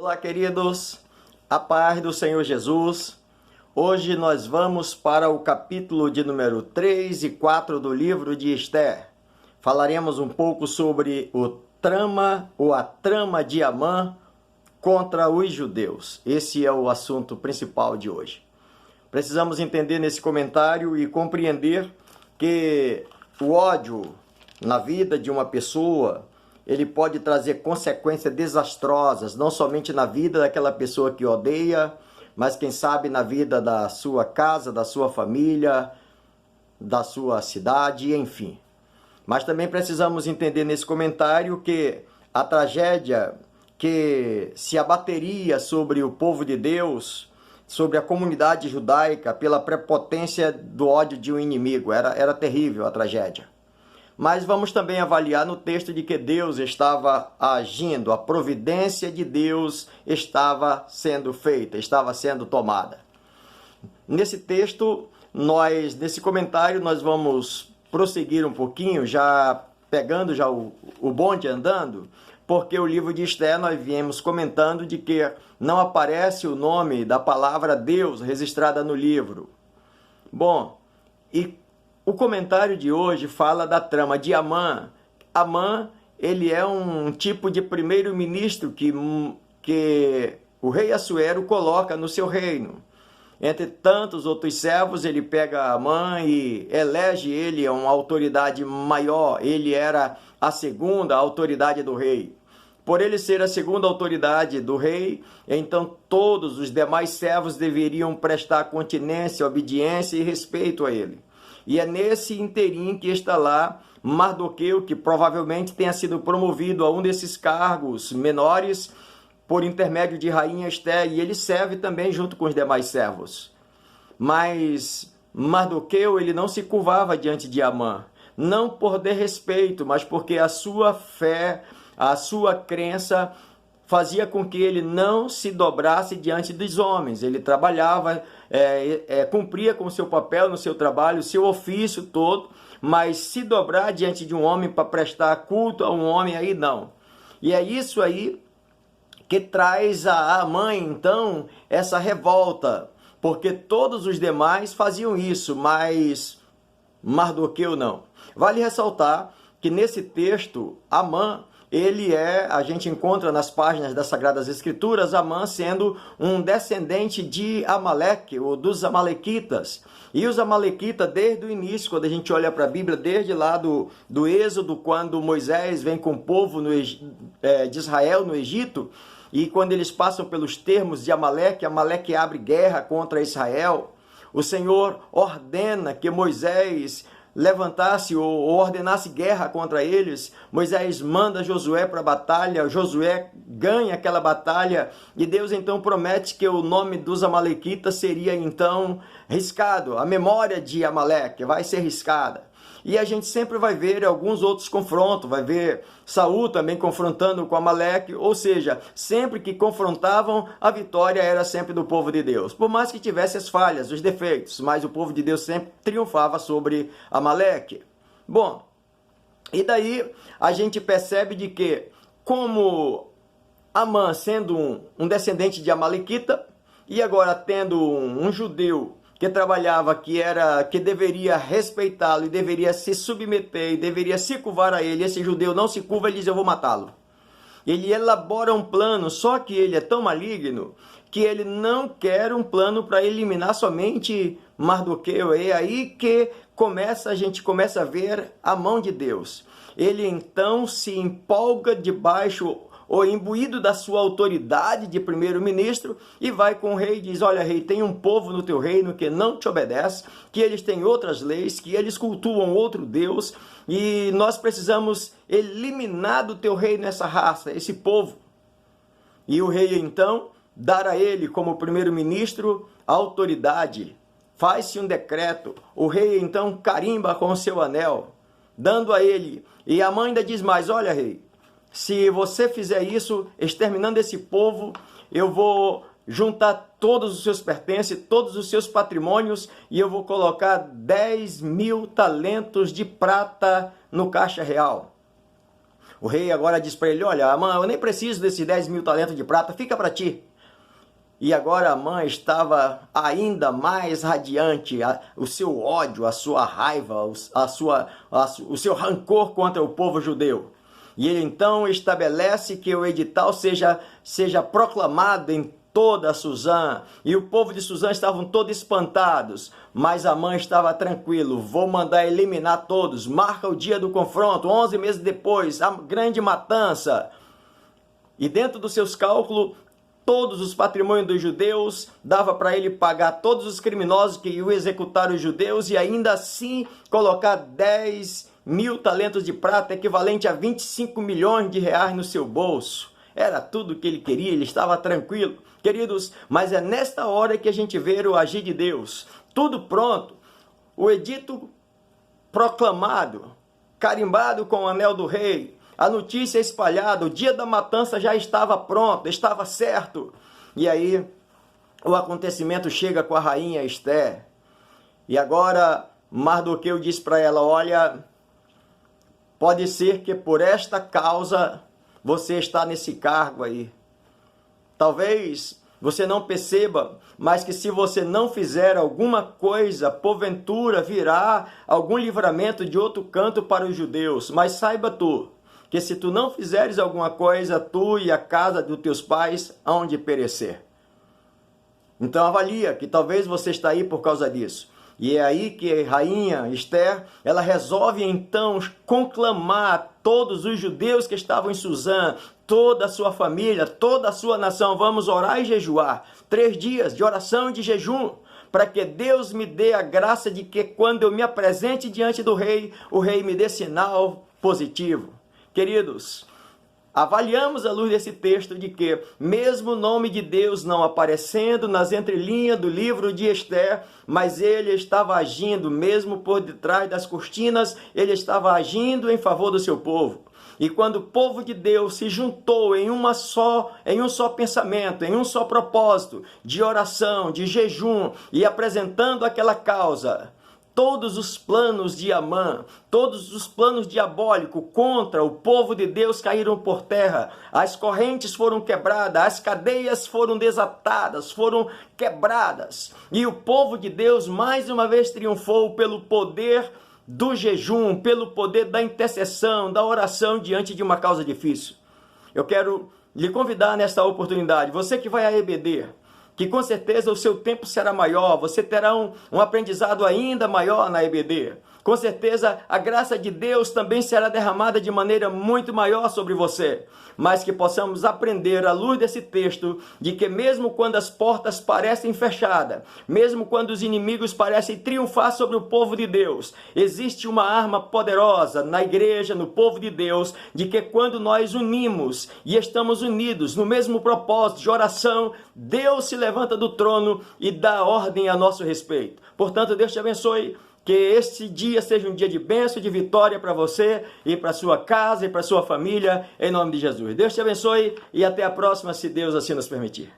Olá, queridos, a paz do Senhor Jesus. Hoje nós vamos para o capítulo de número 3 e 4 do livro de Esther. Falaremos um pouco sobre a trama de Amã contra os judeus. Esse é o assunto principal de hoje. Precisamos entender nesse comentário e compreender que o ódio na vida de uma pessoa, ele pode trazer consequências desastrosas, não somente na vida daquela pessoa que odeia, mas quem sabe na vida da sua casa, da sua família, da sua cidade, enfim. Mas também precisamos entender nesse comentário que a tragédia que se abateria sobre o povo de Deus, sobre a comunidade judaica, pela prepotência do ódio de um inimigo, era terrível a tragédia. Mas vamos também avaliar no texto de que Deus estava agindo, a providência de Deus estava sendo feita, estava sendo tomada. Nesse texto, nesse comentário, nós vamos prosseguir um pouquinho, já pegando o bonde andando, porque o livro de Esther nós viemos comentando de que não aparece o nome da palavra Deus registrada no livro. Bom, e o comentário de hoje fala da trama de Amã. Amã, ele é um tipo de primeiro-ministro que o rei Assuero coloca no seu reino. Entre tantos outros servos, ele pega Amã e elege ele a uma autoridade maior. Ele era a segunda autoridade do rei. Por ele ser a segunda autoridade do rei, então todos os demais servos deveriam prestar continência, obediência e respeito a ele. E é nesse interim que está lá Mardoqueu, que provavelmente tenha sido promovido a um desses cargos menores por intermédio de rainha Esther, e ele serve também junto com os demais servos. Mas Mardoqueu, ele não se curvava diante de Amã, não por desrespeito, mas porque a sua fé, a sua crença fazia com que ele não se dobrasse diante dos homens. Ele trabalhava, cumpria com o seu papel no seu trabalho, o seu ofício todo, mas se dobrar diante de um homem para prestar culto a um homem, aí não. E é isso aí que traz a Amã, então, essa revolta, porque todos os demais faziam isso, mas Mardoqueu não. Vale ressaltar que nesse texto, Amã, a gente encontra nas páginas das Sagradas Escrituras, Amã sendo um descendente de Amaleque, ou dos Amalequitas. E os Amalequitas, desde o início, quando a gente olha para a Bíblia, desde lá do Êxodo, quando Moisés vem com o povo de Israel no Egito, e quando eles passam pelos termos de Amaleque, Amaleque abre guerra contra Israel, o Senhor ordena que Moisés levantasse ou ordenasse guerra contra eles. Moisés manda Josué para a batalha, Josué ganha aquela batalha, e Deus então promete que o nome dos Amalequitas seria então riscado, a memória de Amaleque vai ser riscada. E a gente sempre vai ver alguns outros confrontos, vai ver Saul também confrontando com Amaleque, ou seja, sempre que confrontavam, a vitória era sempre do povo de Deus. Por mais que tivesse as falhas, os defeitos, mas o povo de Deus sempre triunfava sobre Amaleque. Bom, e daí a gente percebe de que, como Amã sendo um descendente de Amalequita, e agora tendo um judeu que trabalhava, que deveria respeitá-lo e deveria se submeter e deveria se curvar a ele, esse judeu não se curva, ele diz: eu vou matá-lo. Ele elabora um plano, só que ele é tão maligno que ele não quer um plano para eliminar somente Mardoqueu. É aí que a gente começa a ver a mão de Deus. Ele então se empolga debaixo ou imbuído da sua autoridade de primeiro-ministro, e vai com o rei e diz: olha, rei, tem um povo no teu reino que não te obedece, que eles têm outras leis, que eles cultuam outro Deus, e nós precisamos eliminar do teu reino essa raça, esse povo. E o rei então dar a ele como primeiro-ministro autoridade, faz-se um decreto, o rei então carimba com o seu anel, dando a ele, e a mãe ainda diz mais: olha, rei, se você fizer isso, exterminando esse povo, eu vou juntar todos os seus pertences, todos os seus patrimônios, e eu vou colocar 10.000 talentos de prata no caixa real. O rei agora diz para ele, olha, Amã, eu nem preciso desses 10.000 talentos de prata, fica para ti. E agora Amã estava ainda mais radiante, o seu ódio, a sua raiva, o seu rancor contra o povo judeu. E ele então estabelece que o edital seja proclamado em toda Suzã. E o povo de Suzã estavam todos espantados, mas Amã estava tranquilo. Vou mandar eliminar todos, marca o dia do confronto, 11 meses depois, a grande matança. E dentro dos seus cálculos, todos os patrimônios dos judeus, dava para ele pagar todos os criminosos que iam executar os judeus e ainda assim colocar 10.000 talentos de prata, equivalente a 25 milhões de reais no seu bolso. Era tudo o que ele queria, ele estava tranquilo. Queridos, mas é nesta hora que a gente vê o agir de Deus. Tudo pronto, o edito proclamado, carimbado com o anel do rei, a notícia espalhada, o dia da matança já estava pronto, estava certo. E aí, o acontecimento chega com a rainha Esther. E agora, Mardoqueu diz para ela, olha, pode ser que por esta causa você está nesse cargo aí. Talvez você não perceba, mas que se você não fizer alguma coisa, porventura virá algum livramento de outro canto para os judeus. Mas saiba tu, que se tu não fizeres alguma coisa, tu e a casa dos teus pais hão de perecer. Então avalia que talvez você está aí por causa disso. E é aí que a rainha Esther, ela resolve então conclamar todos os judeus que estavam em Suzã, toda a sua família, toda a sua nação, vamos orar e jejuar. 3 dias de oração e de jejum, para que Deus me dê a graça de que quando eu me apresente diante do rei, o rei me dê sinal positivo. Queridos, avaliamos à luz desse texto de que, mesmo o nome de Deus não aparecendo nas entrelinhas do livro de Esther, mas ele estava agindo, mesmo por detrás das cortinas, ele estava agindo em favor do seu povo. E quando o povo de Deus se juntou em um só pensamento, em um só propósito, de oração, de jejum, e apresentando aquela causa, todos os planos de Amã, todos os planos diabólicos contra o povo de Deus caíram por terra. As correntes foram quebradas, as cadeias foram desatadas, foram quebradas. E o povo de Deus mais uma vez triunfou pelo poder do jejum, pelo poder da intercessão, da oração diante de uma causa difícil. Eu quero lhe convidar nesta oportunidade, você que vai à EBD, que com certeza o seu tempo será maior, você terá um aprendizado ainda maior na EBD. Com certeza a graça de Deus também será derramada de maneira muito maior sobre você. Mas que possamos aprender à luz desse texto, de que mesmo quando as portas parecem fechadas, mesmo quando os inimigos parecem triunfar sobre o povo de Deus, existe uma arma poderosa na igreja, no povo de Deus, de que quando nós unimos e estamos unidos no mesmo propósito de oração, Deus se levanta do trono e dá ordem a nosso respeito. Portanto, Deus te abençoe. Que este dia seja um dia de bênção e de vitória para você e para sua casa e para sua família, em nome de Jesus. Deus te abençoe e até a próxima, se Deus assim nos permitir.